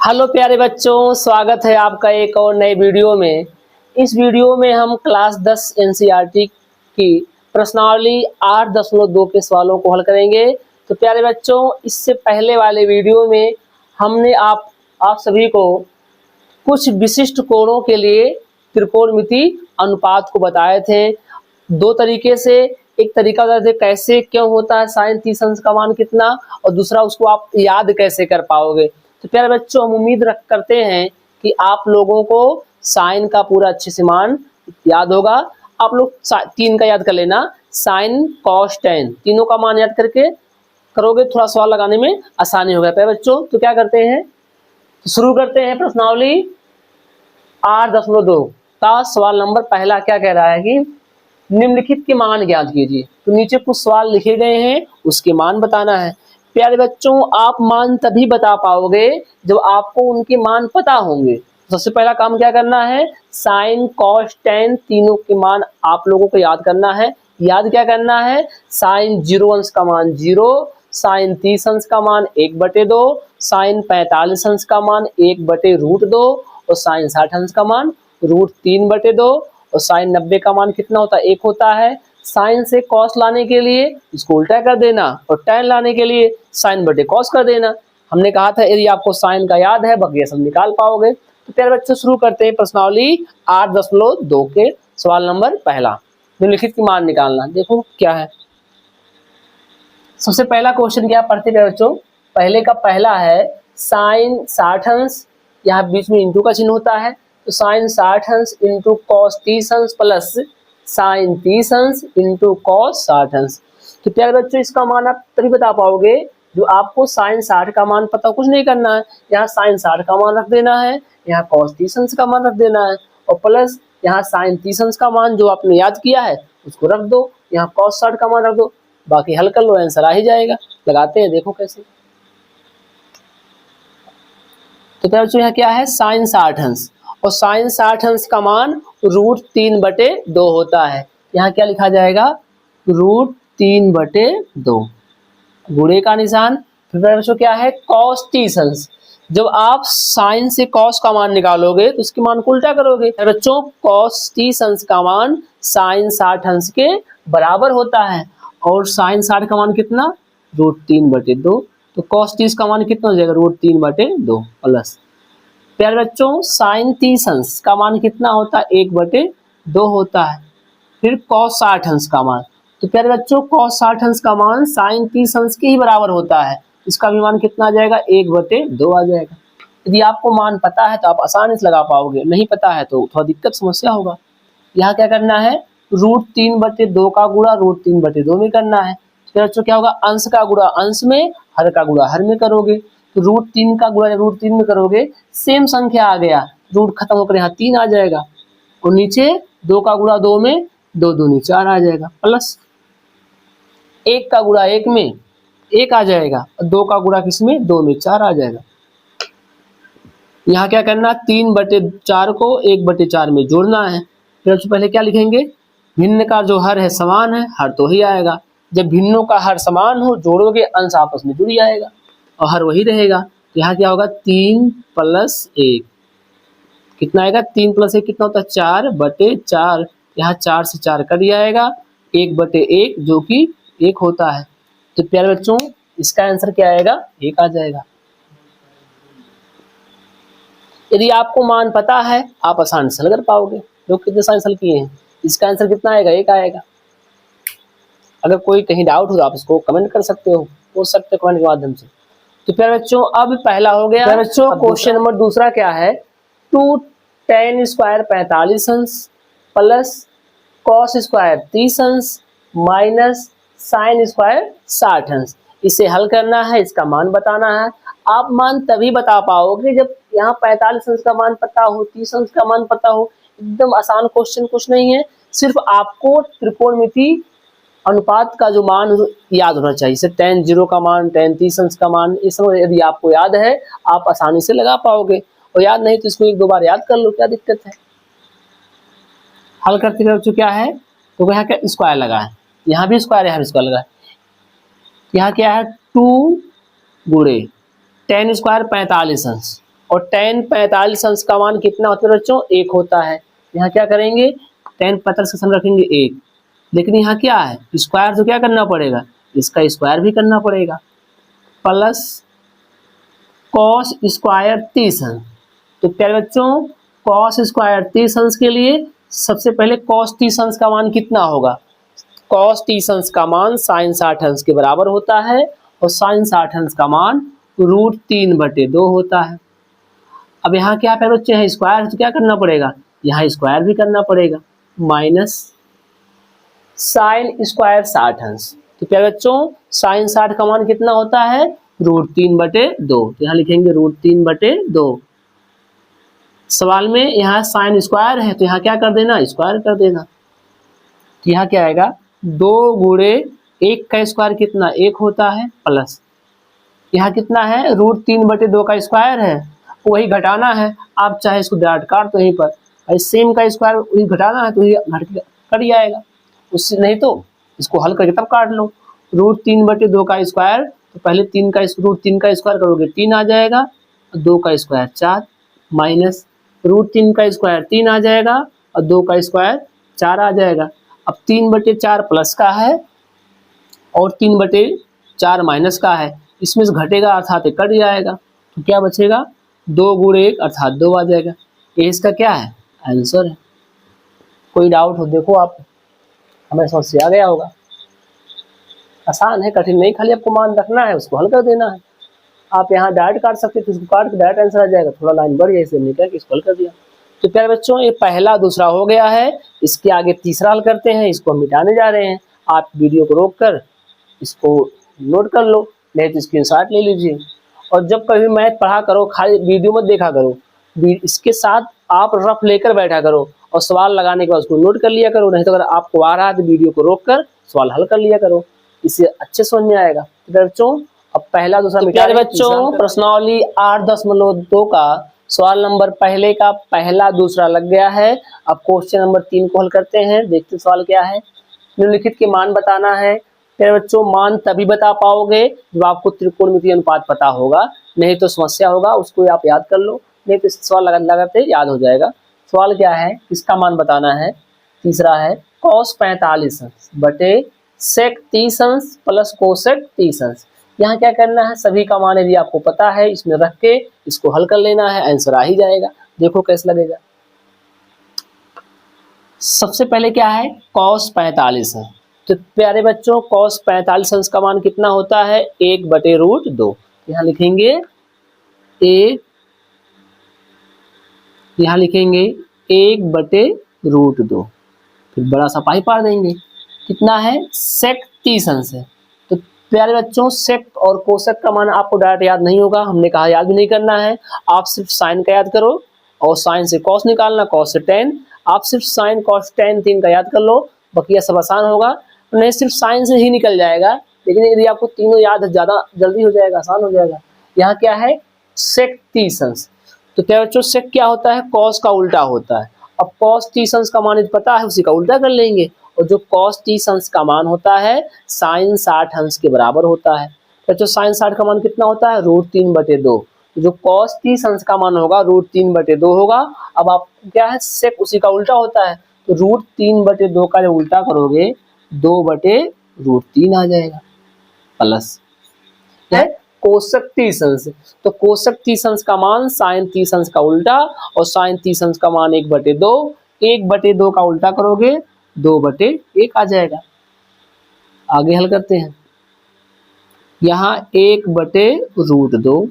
Hello प्यारे बच्चों, स्वागत है आपका एक और नए वीडियो में। इस वीडियो में हम क्लास 10 एनसीईआरटी की प्रश्नावली 8.2 के सवालों को हल करेंगे। तो प्यारे बच्चों, इससे पहले वाले वीडियो में हमने आप सभी को कुछ विशिष्ट कोणों के लिए त्रिकोणमिति अनुपात को बताए थे। दो तरीके से, एक तरीका बताते थे कैसे क्यों होता है साइन 30 अंश का मान कितना, और दूसरा उसको आप याद कैसे कर पाओगे। तो प्यारे बच्चों, हम उम्मीद करते हैं कि आप लोगों को साइन का पूरा अच्छे से मान याद होगा। आप लोग तीन का याद कर लेना, साइन कॉस टेन, तीनों का मान याद करके करोगे, थोड़ा सवाल लगाने में आसानी होगा। प्यारे बच्चों, तो क्या करते हैं, तो शुरू करते हैं प्रश्नावली 8.2 का सवाल नंबर पहला। क्या कह रहा है कि निम्नलिखित के मान ज्ञात कीजिए। तो नीचे कुछ सवाल लिखे गए हैं, उसके मान बताना है। प्यारे बच्चों, आप मान तभी बता पाओगे जब आपको उनके मान पता होंगे। सबसे पहला काम क्या करना है, साइन कॉस टेन तीनों के मान आप लोगों को याद करना है। याद क्या करना है, साइन 0 अंश का मान 0, साइन 30 अंश का मान 1/2, साइन 45 अंश का मान 1/√2 और साइन 60 अंश का मान √3/2 और साइन 90 का मान कितना होता है, 1 होता है। साइन से कॉस लाने के लिए इसको उल्टा कर देना और टेन लाने के लिए साइन बटे कॉस कर देना। हमने कहा था यदि आपको साइन का याद है बाकी सब निकाल पाओगे। तो प्यारे बच्चों, शुरू करते हैं प्रश्नावली 8.2 के सवाल नंबर पहला। निम्नलिखित की मान निकालना। देखो क्या है, सबसे पहला क्वेश्चन क्या पढ़ते हैं बच्चों, पहले का पहला है साइन 60 अंश, यहाँ बीच में इंटू का चिन्ह होता है, तो साइन 60 अंश इंटू कॉस 30 अंश प्लस साइन 30 अंश इंटू कॉस 60 अंश। तो प्यारे बच्चों, इसका मान आप तभी बता पाओगे जो आपको साइन 60 का मान पता, कुछ नहीं करना है, यहाँ साइन 60 का मान रख देना है, यहाँ कॉस 30 अंश का मान रख देना है और प्लस यहाँ साइन 30 अंश का मान जो आपने याद किया है उसको रख दो, यहाँ कॉस 60 का मान रख दो, बाकी हल कर लो, आंसर आ ही जाएगा। लगाते हैं, देखो कैसे। तो प्यारे बच्चों, यहाँ क्या है, साइन 60 अंश और साइन 60 अंश का मान √3/2 होता है। यहाँ क्या लिखा जाएगा, √3/2, गुणे का निशान। फिर बच्चों क्या है, कॉस 30 अंश, जब आप साइन से कॉस का मान निकालोगे तो उसके मान को उल्टा करोगे। बच्चों, कॉस 30 अंश का मान साइन 60 अंश के बराबर होता है और साइन 60 का मान कितना, √3/2, तो कॉस 30 का मान कितना हो जाएगा, √3/2 प्लस। प्यारे बच्चों, साइन 30 अंश का मान कितना होता है, 1/2 होता है। फिर कॉस 60 अंश का मान, तो प्यारे बच्चों कॉस 60 अंश का मान साइन 30 अंश के ही बराबर होता है, इसका भी मान कितना आ जाएगा, 1/2 आ जाएगा। यदि आपको मान पता है तो आप आसानी से लगा पाओगे, नहीं पता है तो थोड़ा दिक्कत समस्या होगा। यहाँ क्या करना है, √3/2 का गुणा √3/2 में करना है। तो बच्चों क्या होगा, अंश का गुणा अंश में, हर का गुणा हर में करोगे, तो √3 का गुणा √3 में करोगे, सेम संख्या आ गया, रूट खत्म होकर यहाँ 3 आ जाएगा और नीचे 2 का गुणा 2 में, 2 दूनी 4 आ जाएगा, प्लस 1 का गुणा 1 में 1 आ जाएगा और 2 का गुणा किसमें, 2 में 4 आ जाएगा। यहाँ क्या करना, 3/4 को 1/4 में जोड़ना है। फिर पहले क्या लिखेंगे, भिन्न का जो हर है समान है, हर तो ही आएगा। जब भिन्नों का हर समान हो, जोड़ोगे अंश आपस में जुड़ जाएगा और हर वही रहेगा। तो यहाँ क्या होगा, 3 + 1 कितना आएगा, 3 + 1 कितना होता है, 4/4। यहाँ 4 से 4 कट जाएगा, 1/1 जो कि 1 होता है। तो प्यारे बच्चों, इसका आंसर क्या आएगा, 1 आ जाएगा। यदि आपको मान पता है आप आसानी से हल कर पाओगे। लोग कितने साइंस हल किए हैं, इसका आंसर कितना आएगा, 1 आएगा। अगर कोई कहीं डाउट हो तो आप इसको कमेंट कर सकते हो, पूछ सकते हो कमेंट के माध्यम से। तो प्यारे बच्चों, अब पहला हो गया। प्यारे बच्चों, क्वेश्चन नंबर दूसरा क्या है, 2 tan² 45 अंश प्लस cos² 30 अंश माइनस sin² 60 अंश। इसे हल करना है, इसका मान बताना है। आप मान तभी बता पाओगे जब यहाँ 45 अंश का मान पता हो, 30 अंश का मान पता हो। एकदम आसान क्वेश्चन कुछ नहीं है, सिर्फ आपको त्रिकोणमिति अनुपात का जो मान याद होना चाहिए, जैसे tan 0 का मान, tan 30 अंश का मान, ये सब यदि आपको याद है आप आसानी से लगा पाओगे, और याद नहीं तो इसको 1-2 बार याद कर लो, क्या दिक्कत है। हल करते करते क्या है, तो यहाँ क्या स्क्वायर लगा है, यहाँ भी स्क्वायर है, यहाँ भी स्क्वायर लगा है। यहाँ क्या है, 2 गुणे tan² 45 अंश और tan 45 अंश का मान कितना होता है बच्चों, 1 होता है। यहाँ क्या करेंगे, tan 45 का सन रखेंगे 1, लेकिन यहाँ क्या है, स्क्वायर तो क्या करना पड़ेगा, इसका स्क्वायर भी करना पड़ेगा, प्लस कॉस स्क्वायर 30 अंश। तो प्यारे बच्चों कॉस स्क्वायर 30 अंश के लिए सबसे पहले कॉस 30 अंश का मान कितना होगा, कॉस 30 अंश का मान साइन 60 अंश के बराबर होता है और साइन 60 अंश का मान √3/2 होता है। अब यहाँ क्या प्यारे बच्चे है, स्क्वायर तो क्या करना पड़ेगा, यहाँ स्क्वायर भी करना पड़ेगा, माइनस साइन स्क्वायर 60 अंश। तो प्यारे बच्चों साइन 60 का मान कितना होता है, √3/2। तो यहाँ लिखेंगे √3/2। सवाल में यहाँ साइन स्क्वायर है तो यहाँ क्या कर देना, स्क्वायर कर देना। तो यहाँ क्या आएगा, 2 गुणे 1 का स्क्वायर कितना 1 होता है, प्लस यहाँ कितना है, √3/2 का स्क्वायर है, वही घटाना है। आप चाहे इसको डायरेक्ट काट दो यहीं पर, भाई सेम का स्क्वायर वही घटाना है तो ये कट जाएगा, उससे नहीं तो इसको हल करके तब काट लो। √3/2 का स्क्वायर, तो पहले 3 का √3 का स्क्वायर करोगे 3 आ जाएगा, 2 का स्क्वायर 4, माइनस √3 का स्क्वायर 3 आ जाएगा और 2 का स्क्वायर 4 आ जाएगा। अब 3/4 प्लस का है और 3/4 माइनस का है, इसमें से घटेगा अर्थात कट जाएगा, तो क्या बचेगा, 2 गुणे 1 अर्थात 2 आ जाएगा। ये इसका क्या है, आंसर है। कोई डाउट हो देखो आप, हमें समझ से आ गया होगा, आसान है, कठिन नहीं, खाली आपको मान रखना है, उसको हल कर देना है। आप यहाँ डायरेक्ट काट सकते थे, उसको काट के डायरेक्ट आंसर आ जाएगा, थोड़ा लाइन बढ़ गया इसलिए निकल के इसको हल कर दिया। तो प्यारे बच्चों ये पहला दूसरा हो गया है, इसके आगे तीसरा हल करते हैं, इसको हम मिटाने जा रहे हैं। आप वीडियो को रोक कर इसको नोट कर लो, नहीं तो स्क्रीनशॉट ले लीजिए। और जब कभी मैथ पढ़ा करो खाली वीडियो मत देखा करो, इसके साथ आप रफ लेकर बैठा करो और सवाल लगाने के बाद उसको नोट कर लिया करो, नहीं तो अगर आपको आ रहा है तो वीडियो को रोक कर सवाल हल कर लिया करो, इससे अच्छे समझ में आएगा। तो बच्चों अब पहला दूसरा तो प्यारे बच्चों प्रश्नावली 8.2 का सवाल नंबर पहले का पहला दूसरा लग गया है। अब क्वेश्चन नंबर 3 को हल करते हैं, देखते सवाल क्या है। निम्नलिखित के मान बताना है। प्यारे बच्चों मान तभी बता पाओगे जब आपको त्रिकोणमितीय अनुपात पता होगा, नहीं तो समस्या होगा, उसको आप याद कर लो, नहीं तो सवाल लगाते याद हो जाएगा। सवाल क्या है, इसका मान बताना है। तीसरा है cos 45 अंश बटे sec 30 अंश प्लस कोसेक 30 अंश। यहाँ क्या करना है, सभी का मान यदि आपको पता है इसमें रख के इसको हल कर लेना है, आंसर आ ही जाएगा। देखो कैसे लगेगा। सबसे पहले क्या है, cos 45 है, तो प्यारे बच्चों cos 45 अंश का मान कितना होता है, 1/√2। यहाँ लिखेंगे 1, यहाँ लिखेंगे 1/√2, फिर बड़ा सा पाई पार देंगे, कितना है sec 30 अंश है। तो प्यारे बच्चों सेक और कोसेक का मान आपको डायरेक्ट याद नहीं होगा, हमने कहा याद भी नहीं करना है, आप सिर्फ साइन का याद करो और साइन से कॉस निकालना, कॉस से टेन, आप सिर्फ साइन कॉस टेन 3 का याद कर लो, बकिया सब आसान होगा। नहीं सिर्फ साइन से ही निकल जाएगा, लेकिन यदि आपको तीनों याद है ज़्यादा जल्दी हो जाएगा, आसान हो जाएगा। यहाँ क्या है सेक 30 अंश, तो क्या बच्चों सेक क्या होता है, कॉस का उल्टा होता है। अब कॉस 30 अंश का मान पता है उसी का उल्टा कर लेंगे, और जो cos 30 अंश का मान होता है साइन 60 अंश के बराबर होता है। बच्चों साइन 60 का मान कितना होता है, √3/2, जो cos 30 अंश का मान होगा √3/2 होगा। अब आप क्या है सेक उसी का उल्टा होता है, तो √3/2 का जब उल्टा करोगे 2/√3 आ जाएगा, प्लस है कोसेक 30 अंश, तो कोसेक 30 अंश का मान साइन 30 अंश का उल्टा, और साइन 30 अंश का मान 1/2, 1/2 का उल्टा करोगे 2/1 आ जाएगा। आगे हल करते हैं, यहाँ 1/√2,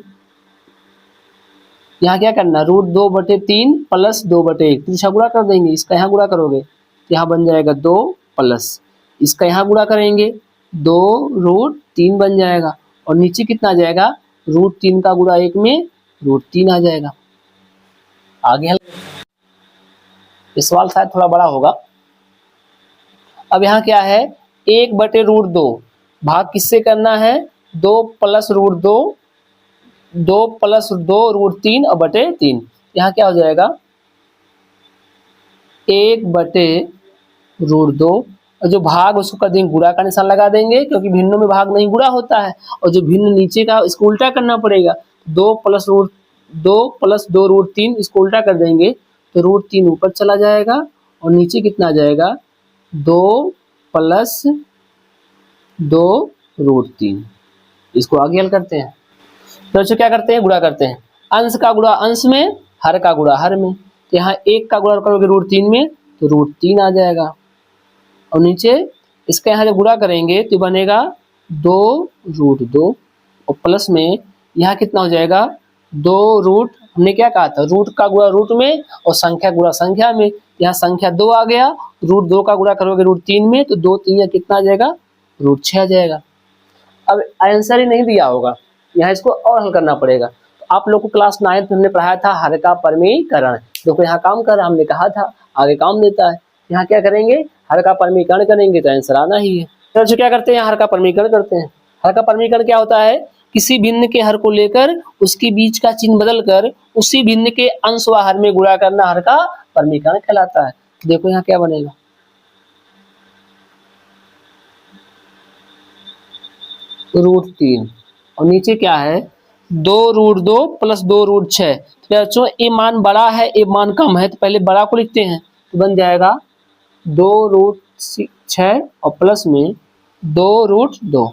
यहाँ क्या करना √2/3 प्लस 2/1, तीसरा गुणा कर देंगे, इसका यहाँ गुणा करोगे तो यहाँ बन जाएगा 2, प्लस इसका यहाँ गुणा करेंगे 2√3 बन जाएगा, और नीचे कितना आ जाएगा √3 का गुणा 1 में √3 आ जाएगा। आगे हल, ये सवाल शायद थोड़ा बड़ा होगा। अब यहाँ क्या है 1/√2 भाग किससे करना है, 2 + √2, 2 + 2√3 और /3, यहाँ क्या हो जाएगा 1/√2, और जो भाग उसको कर देंगे गुणा का निशान लगा देंगे, क्योंकि भिन्नों में भाग नहीं गुणा होता है, और जो भिन्न नीचे का इसको उल्टा करना पड़ेगा, 2 + 2 प्लस 2 रूट 3, इसको उल्टा कर देंगे तो रूट 3 ऊपर चला जाएगा और नीचे कितना आ जाएगा 2 प्लस 2 रूट 3। इसको आगे हल करते हैं। तो बच्चों क्या करते हैं, गुणा करते हैं। अंश का गुणा अंश में, हर का गुणा हर में। तो यहाँ 1 का गुणा करोगे रूट 3 में तो रूट 3 आ जाएगा और नीचे इसका यहाँ जब गुणा करेंगे तो बनेगा 2 रूट 2 और प्लस में यहाँ कितना हो जाएगा 2 रूट, हमने क्या कहा था रूट का गुणा रूट में और संख्या गुणा संख्या में। यहाँ संख्या 2 आ गया, रूट 2 का गुणा करोगे रूट 3 में तो 2 3 कितना आ जाएगा रूट 6 आ जाएगा। अब आंसर ही नहीं दिया होगा, यहाँ इसको और हल करना पड़ेगा। तो आप लोग को क्लास 9 में हमने पढ़ाया था हर का परमीकरण, देखो यहाँ काम कर रहा, हमने कहा था आगे काम देता है। यहाँ क्या करेंगे, हर का परमीकरण करेंगे तो आंसर आना ही है। तो क्या करते हैं, हर का परमीकरण करते हैं। हर का परमीकरण क्या होता है, किसी भिन्न के हर को लेकर उसके बीच का चिन्ह बदलकर उसी भिन्न के अंश व हर में गुणा करना हर का परमीकरण कहलाता है। देखो यहाँ क्या बनेगा, रूट 3 और नीचे क्या है 2 रूट 2 प्लस 2 रूट 6। तो बच्चों ये मान बड़ा है ये मान कम है तो पहले बड़ा को लिखते हैं तो बन जाएगा 2 रूट 6 और प्लस में 2 रूट 2,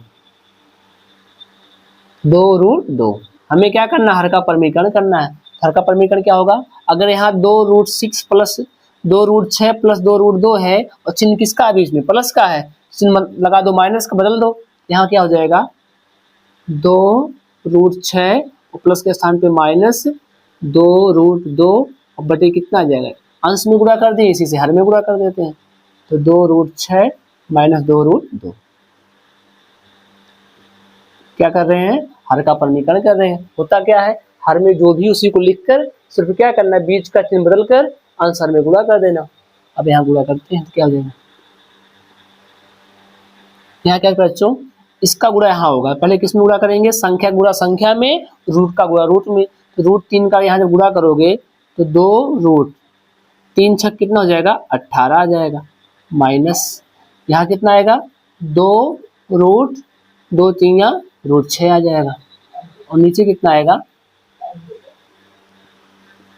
2 रूट 2। हमें क्या करना है, हर का परमीकरण करना है। हर का परमीकरण क्या होगा, अगर यहाँ 2 root 6 plus 2 root 6 plus 2 root 2 है और चिन्ह किसका है बीच में, प्लस का है, चिन्ह लगा दो, माइनस का बदल दो। यहाँ क्या हो जाएगा 2 रूट 6 और प्लस के स्थान पे माइनस 2 रूट 2 और बटे कितना आ जाएगा, अंश में गुणा कर दिए, इसी से हर में गुणा कर देते हैं तो 2 रूट 6 माइनस 2 रूट 2। क्या कर रहे हैं, हर का परमीकरण कर रहे हैं। होता क्या है, हर में जो भी उसी को लिखकर सिर्फ क्या करना है, बीच का चिन्ह बदल कर अंश हर में गुणा कर देना। अब यहाँ गुणा करते हैं तो क्या हो जाएगा, यहाँ क्या बच्चों इसका गुणा यहाँ होगा, पहले किस में गुणा करेंगे, संख्या गुणा संख्या में, रूट का गुणा रूट में। तो रूट 3 का यहाँ जब गुणा करोगे तो 2 रूट 3 छक कितना हो जाएगा 18 आ जाएगा, माइनस यहाँ कितना आएगा 2 रूट 2 3 रूट 6 आ जाएगा और नीचे कितना आएगा,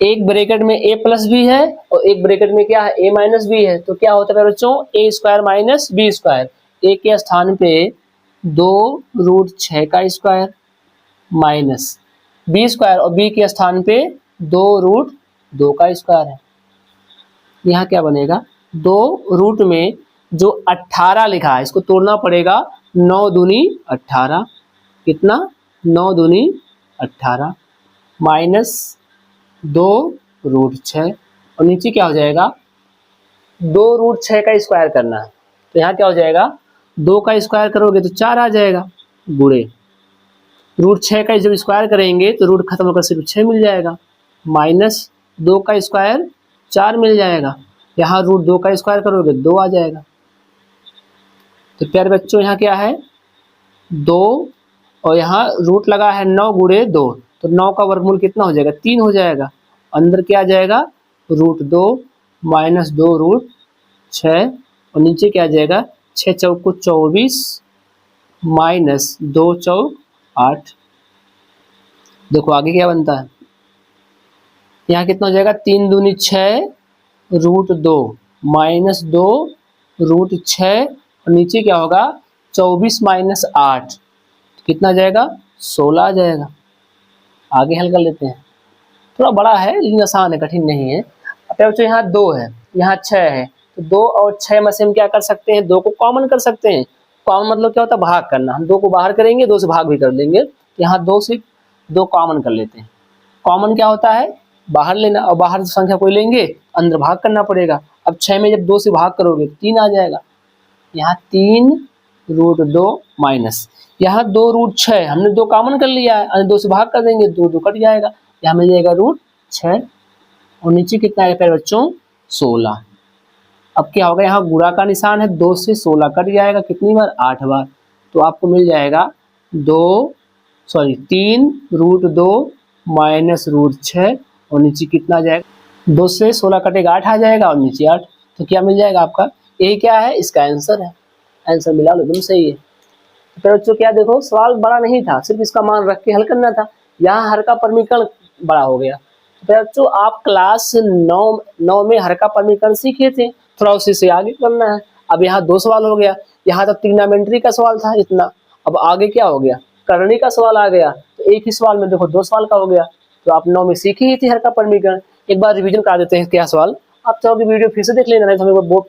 एक ब्रैकेट में a प्लस भी है और एक ब्रैकेट में क्या है a माइनस भी है। तो क्या होता है बच्चों a square minus b square, a के स्थान पे 2 रूट 6 का स्क्वायर माइनस b स्क्वायर और b के स्थान पे 2 रूट 2 का स्क्वायर है। यहाँ क्या बनेगा, 2 रूट में जो 18 लिखा है इसको तोड़ना पड़ेगा, 9 दूनी 18, कितना 9 दूनी 18 माइनस 2 रूट 6 और नीचे क्या हो जाएगा 2 रूट 6 का स्क्वायर करना है। तो यहाँ क्या हो जाएगा 2 का स्क्वायर करोगे तो 4 आ जाएगा, गुणे रूट 6 का जब स्क्वायर करेंगे तो रूट खत्म होकर सिर्फ 6 मिल जाएगा, माइनस 2 का स्क्वायर 4 मिल जाएगा, यहाँ रूट 2 का स्क्वायर करोगे 2 आ जाएगा। तो प्यारे बच्चों यहाँ क्या है 2 और यहाँ रूट लगा है 9 गुणे 2 तो 9 का वर्गमूल कितना हो जाएगा 3 हो जाएगा, अंदर क्या आ जाएगा रूट 2 माइनस 2 रूट 6 और नीचे क्या आ जाएगा 6 चौक को 24 माइनस 2 चौक 8। देखो आगे क्या बनता है, यहाँ कितना हो जाएगा 3 दूनी 6 रूट 2 माइनस 2 रूट 6 और नीचे क्या होगा 24 माइनस 8 कितना जाएगा 16 आ जाएगा। आगे हल कर लेते हैं, थोड़ा बड़ा है लेकिन आसान है, कठिन नहीं है। अब बच्चों यहाँ 2 है यहाँ 6 है तो 2 और 6 में से हम क्या कर सकते हैं 2 को कॉमन कर सकते हैं। कॉमन मतलब क्या होता है भाग करना, हम 2 को बाहर करेंगे 2 से भाग भी कर देंगे। यहाँ 2 से 2 कॉमन कर लेते हैं। कॉमन क्या होता है बाहर लेना और बाहर से संख्या कोई लेंगे अंदर भाग करना पड़ेगा। अब 6 में जब 2 से भाग करोगे 3 आ जाएगा, यहाँ 3 रूट 2 माइनस यहाँ 2 रूट 6 हमने 2 कॉमन कर लिया है, 2 से भाग कर देंगे 2 2 कट जाएगा, यहाँ मिल जाएगा रूट 6 और नीचे कितना आएगा प्यारे बच्चों 16। अब क्या होगा यहाँ गुणा का निशान है 2 से 16 कट जाएगा कितनी बार 8 बार, तो आपको मिल जाएगा 3 रूट 2 माइनस रूट 6 और नीचे कितना आ जाएगा 2 से 16 कटेगा 8 आ जाएगा और नीचे 8। तो क्या मिल जाएगा आपका, यही क्या है इसका आंसर है, आंसर मिला लो एकदम सही है। तो बच्चों क्या देखो सवाल बड़ा नहीं था, सिर्फ इसका मान रख के हल करना था। यहाँ हर का परमीकरण बड़ा हो गया। तो बच्चों आप क्लास 9 में हर का समीकरण सीखे थे, थोड़ा उसी से आगे करना है। अब यहाँ 2 सवाल हो गया, यहाँ तक ट्रिग्नोमेट्री का सवाल था इतना, अब आगे क्या हो गया, करनी का सवाल आ गया। तो एक ही सवाल में देखो 2 सवाल का हो गया। तो आप 9 में सीखी ही थी हर का समीकरण। एक बार रिवीजन करा देते हैं क्या सवाल, आप चाहोगे वीडियो फिर से देख लेना, नहीं तो हमें वो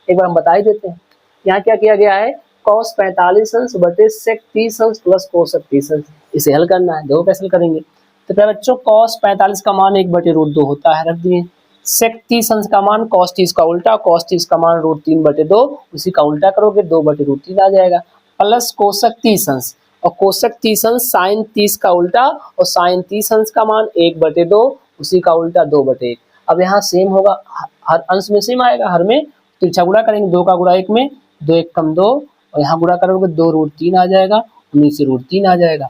एक बार हम बता ही देते हैं। यहाँ क्या किया गया है, cos 45 अंश बटे sec 30 अंश प्लस cosec 30 अंश, इसे हल करना है। देखो कैसे हल करेंगे। तो क्या बच्चों, cos 45 का मान 1/√2 होता है, रख दिए। sec 30 अंश का मान cos 30 का उल्टा, cos 30 का मान √3/2, उसी का उल्टा करोगे 2/√3 आ जाएगा, प्लस cosec 30 अंश, और cosec 30 अंश sin 30 का उल्टा, और sin 30 अंश का मान 1/2, उसी का उल्टा 2/1। अब यहाँ सेम होगा, हर अंश में सेम आएगा, हर में तिरछा गुणा करेंगे, 2 का गुणा 1 में, 2 1 कम 2, और यहाँ गुणा करोगे 2√3 आ जाएगा, नीचे √3 आ जाएगा।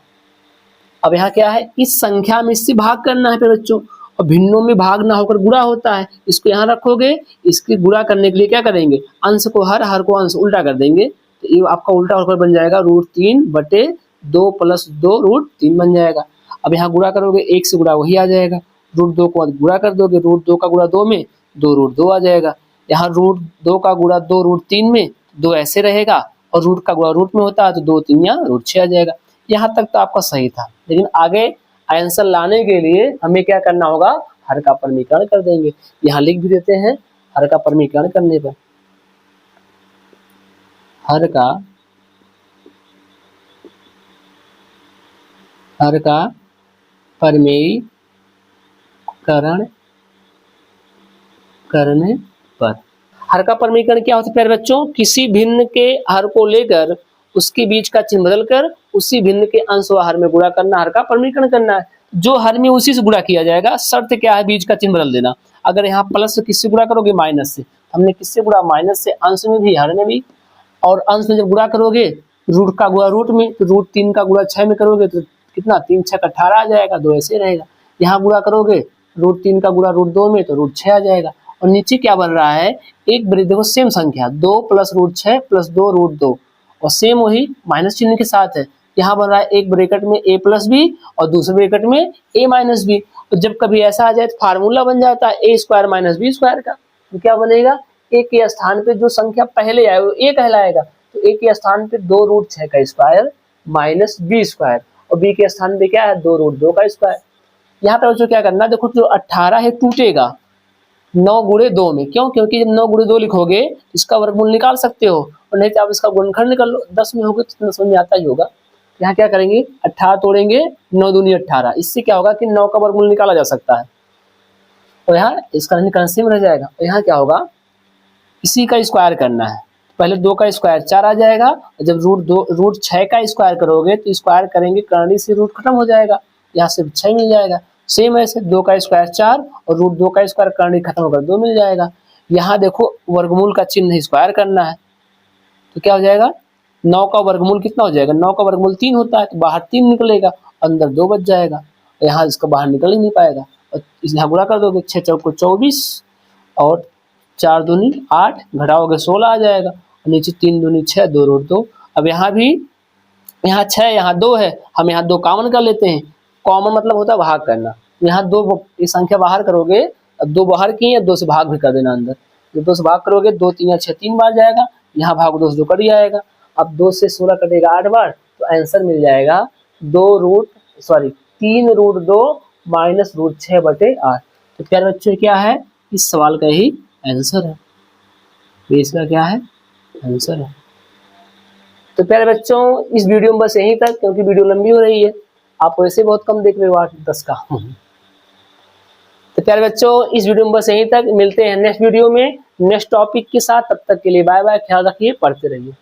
अब यहाँ क्या है, इस संख्या में इससे भाग करना है फिर बच्चों, और भिन्नों में भाग ना होकर गुणा होता है, इसको यहाँ रखोगे, इसकी गुणा करने के लिए क्या करेंगे, अंश को हर को अंश उल्टा कर देंगे, तो ये आपका उल्टा होकर बन जाएगा √3/2 प्लस 2√3 बन जाएगा। अब यहाँ गुणा करोगे, 1 से गुणा वही आ जाएगा, √2 को गुणा कर दोगे, √2 का गुणा 2 में 2√2 आ जाएगा। यहाँ √2 का गुणा 2√3 में 2 ऐसे रहेगा, और रूट का गुणा रूट में होता है तो 2 3 या √6 आ जाएगा। यहाँ तक तो आपका सही था, लेकिन आगे आंसर लाने के लिए हमें क्या करना होगा, हर का समीकरण कर देंगे। यहाँ लिख भी देते हैं, हर का समीकरण करने पर हर का समीकरण करने पर, हर का समीकरण क्या होता है प्यारे बच्चों, किसी भिन्न के हर को लेकर उसके बीच का चिन्ह बदलकर उसी भिन्न के अंश व हर में गुणा करना, हर का समीकरण करना है। जो हर में उसी से गुणा किया जाएगा, शर्त क्या है, बीच का चिन्ह बदल देना। अगर यहाँ प्लस से किससे गुणा करोगे, माइनस से, हमने किससे गुणा, माइनस से, अंश में भी हर में भी। और अंश में जब गुणा करोगे, रूट का गुणा रूट में, तो √3 का गुणा 6 में करोगे तो कितना, 3 6 18 आ जाएगा, 2 ऐसे रहेगा। यहाँ गुणा करोगे, √3 का गुणा √2 में तो √6 आ जाएगा। और नीचे क्या बन रहा है, एक देखो सेम संख्या 2 प्लस √6 प्लस 2√2, और सेम वही माइनस चिन्ह के साथ है। यहाँ बन रहा है एक ब्रैकेट में a प्लस बी और दूसरे ब्रैकेट में a माइनस बी। तो जब कभी ऐसा आ जाए तो फार्मूला बन जाता है a² - b² का। तो क्या बनेगा, a के स्थान पे जो संख्या पहले आए वो a कहलाएगा, तो a के स्थान पे 2√6 का स्क्वायर माइनस b², और b के स्थान पे क्या है, 2√2 का स्क्वायर। यहाँ पे बच्चों क्या करना, देखो जो 18 है टूटेगा 9 गुणे 2 में, क्यों, क्योंकि जब 9 गुणे 2 लिखोगे इसका वर्गमूल निकाल सकते हो, और नहीं तो आप इसका गुणनखंड निकाल लो, 10 में होगा तो समझ में आता ही होगा। यहाँ क्या करेंगे, 18 तोड़ेंगे, 9 दूनी 18, इससे क्या होगा कि 9 का वर्गमूल निकाला जा सकता है, और यहाँ इसका निकाल सेम रह जाएगा। और यहाँ क्या होगा, इसी का स्क्वायर करना है, पहले 2 का स्क्वायर 4 आ जाएगा, जब √6 का स्क्वायर करोगे तो स्क्वायर करेंगे करनी से रूट खत्म हो जाएगा, यहाँ सिर्फ 6 मिल जाएगा। सेम ऐसे 2 का स्क्वायर 4 और √2 का स्क्वायर करनी खत्म होकर 2 मिल जाएगा। यहाँ देखो वर्गमूल का चिन्ह स्क्वायर करना है, तो क्या हो जाएगा, 9 का वर्गमूल कितना हो जाएगा, 9 का वर्गमूल 3 होता है, तो बाहर 3 निकलेगा, अंदर 2 बच जाएगा, यहाँ इसका बाहर निकल ही नहीं पाएगा। और यहाँ गुणा कर दोगे, 6 चौको 24 और 4 दूनी 8, घटाओगे 16 आ जाएगा, और नीचे 3 दूनी 6, 2√2। अब यहाँ भी, यहाँ 6 यहाँ 2 है, हम यहाँ 2 कॉमन कर लेते हैं, कॉमन मतलब होता है भाग करना। यहाँ 2 ये संख्या बाहर करोगे, अब 2 बाहर की है, 2 से भाग भी कर देना अंदर, जब 2 से भाग करोगे 2 3 6 3 बार जाएगा, यहाँ भाग 2 से 2 कट जाएगा। अब 2 से 16 कटेगा 8 बार, तो आंसर मिल जाएगा 3√2 माइनस √6/8। तो प्यारे बच्चों क्या है, इस सवाल का ही आंसर है, इसका क्या है आंसर है। तो प्यारे बच्चों इस वीडियो में बस यहीं तक, क्योंकि वीडियो लंबी हो रही है, आप वैसे बहुत कम देख रहे हो 8-10 का। तो प्यारे बच्चों इस वीडियो में बस यहीं तक, मिलते हैं नेक्स्ट वीडियो में नेक्स्ट टॉपिक के साथ। तब तक के लिए बाय बाय, ख्याल रखिए, पढ़ते रहिए।